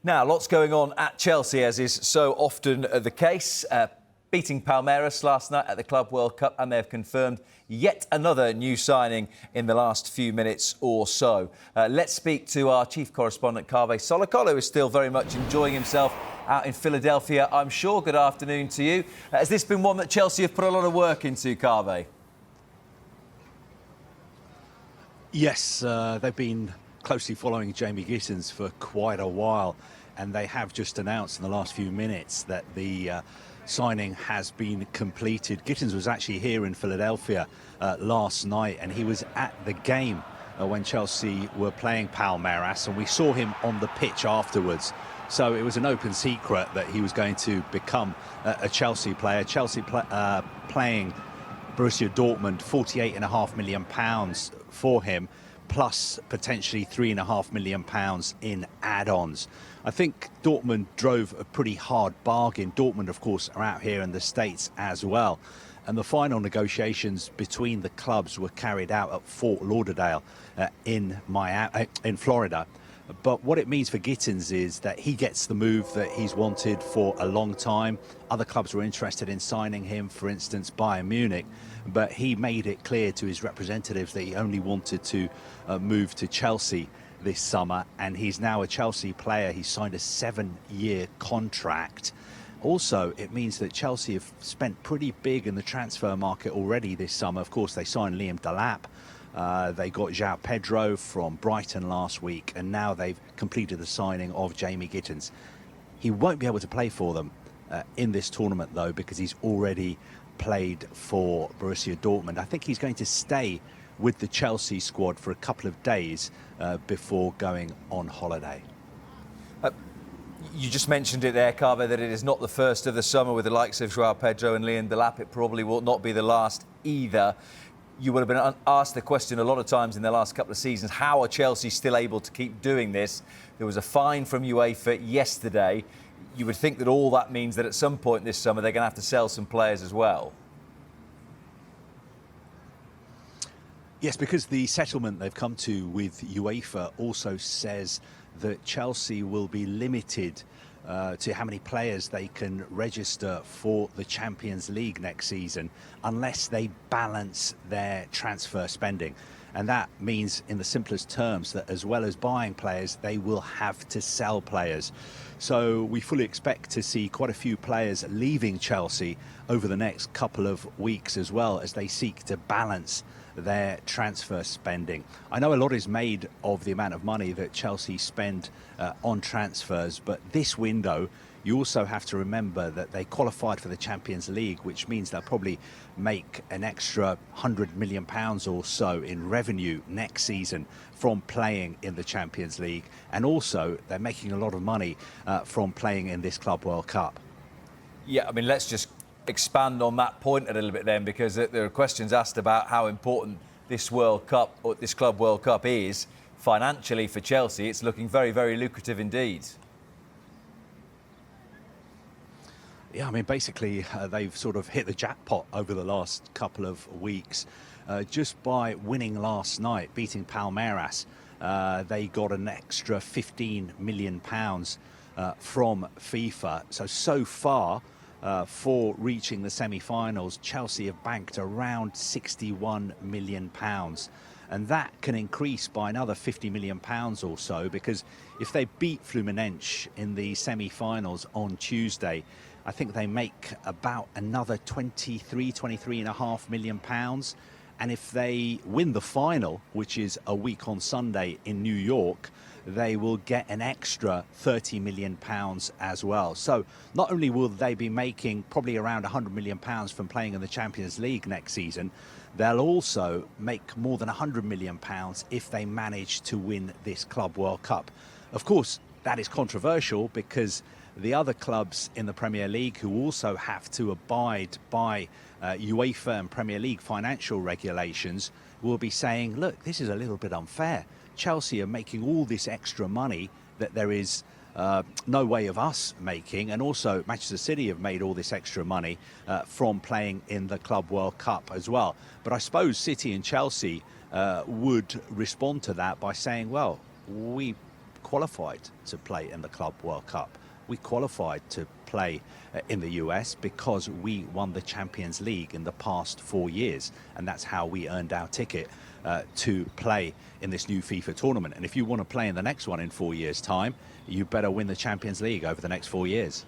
Now, lots going on at Chelsea, as is so often the case. Beating Palmeiras last night at the Club World Cup, and they've confirmed yet another new signing in the last few minutes or so. Let's speak to our chief correspondent, Carve Solak, who is still very much enjoying himself out in Philadelphia, I'm sure. Good afternoon to you. Has this been one that Chelsea have put a lot of work into, Carve? Yes, they've been closely following Jamie Gittens for quite a while, and they have just announced in the last few minutes that the signing has been completed. Gittens was actually here in Philadelphia last night, and he was at the game when Chelsea were playing Palmeiras, and we saw him on the pitch afterwards. So it was an open secret that he was going to become a Chelsea player. Playing Borussia Dortmund, £48.5 million for him, plus potentially £3.5 million in add-ons. I think Dortmund drove a pretty hard bargain. Dortmund, of course, are out here in the States as well. And the final negotiations between the clubs were carried out at Fort Lauderdale in Florida. But what it means for Gittens is that he gets the move that he's wanted for a long time. Other clubs were interested in signing him, for instance, Bayern Munich. But he made it clear to his representatives that he only wanted to move to Chelsea this summer. And he's now a Chelsea player. He signed a 7-year contract. Also, it means that Chelsea have spent pretty big in the transfer market already this summer. Of course, they signed Liam Delap. They got João Pedro from Brighton last week, and now they've completed the signing of Jamie Gittens. He won't be able to play for them in this tournament, though, because he's already played for Borussia Dortmund. I think he's going to stay with the Chelsea squad for a couple of days before going on holiday. You just mentioned it there, Carve, that it is not the first of the summer with the likes of João Pedro and Liam Delap. It probably will not be the last either. You would have been asked the question a lot of times in the last couple of seasons, how are Chelsea still able to keep doing this? There was a fine from UEFA yesterday. You would think that all that means that at some point this summer they're going to have to sell some players as well. Yes, because the settlement they've come to with UEFA also says that Chelsea will be limited to how many players they can register for the Champions League next season unless they balance their transfer spending. And that means, in the simplest terms, that as well as buying players, they will have to sell players. So we fully expect to see quite a few players leaving Chelsea over the next couple of weeks as well, as they seek to balance their transfer spending. I know a lot is made of the amount of money that Chelsea spend on transfers, but this window, you also have to remember that they qualified for the Champions League, which means they'll probably make an extra £100 million or so in revenue next season from playing in the Champions League. And also, they're making a lot of money from playing in this Club World Cup. Yeah, I mean, let's just expand on that point a little bit then, because there are questions asked about how important this World Cup, or this Club World Cup, is financially for Chelsea. It's looking very, very lucrative indeed. Yeah, I mean, basically, they've sort of hit the jackpot over the last couple of weeks. Just by winning last night, beating Palmeiras, they got an extra £15 million from FIFA. So far, for reaching the semi-finals, Chelsea have banked around £61 million. And that can increase by another £50 million or so, because if they beat Fluminense in the semi-finals on Tuesday, I think they make about another £23.5 million. And if they win the final, which is a week on Sunday in New York, they will get an extra £30 million as well. So not only will they be making probably around £100 million from playing in the Champions League next season, they'll also make more than £100 million if they manage to win this Club World Cup. Of course, that is controversial because the other clubs in the Premier League who also have to abide by UEFA and Premier League financial regulations will be saying, look, this is a little bit unfair. Chelsea are making all this extra money that there is no way of us making, and also Manchester City have made all this extra money from playing in the Club World Cup as well. But I suppose City and Chelsea would respond to that by saying, well, we qualified to play in the Club World Cup. We qualified to play in the US because we won the Champions League in the past 4 years, and that's how we earned our ticket to play in this new FIFA tournament. And if you want to play in the next one in 4 years' time, you better win the Champions League over the next 4 years.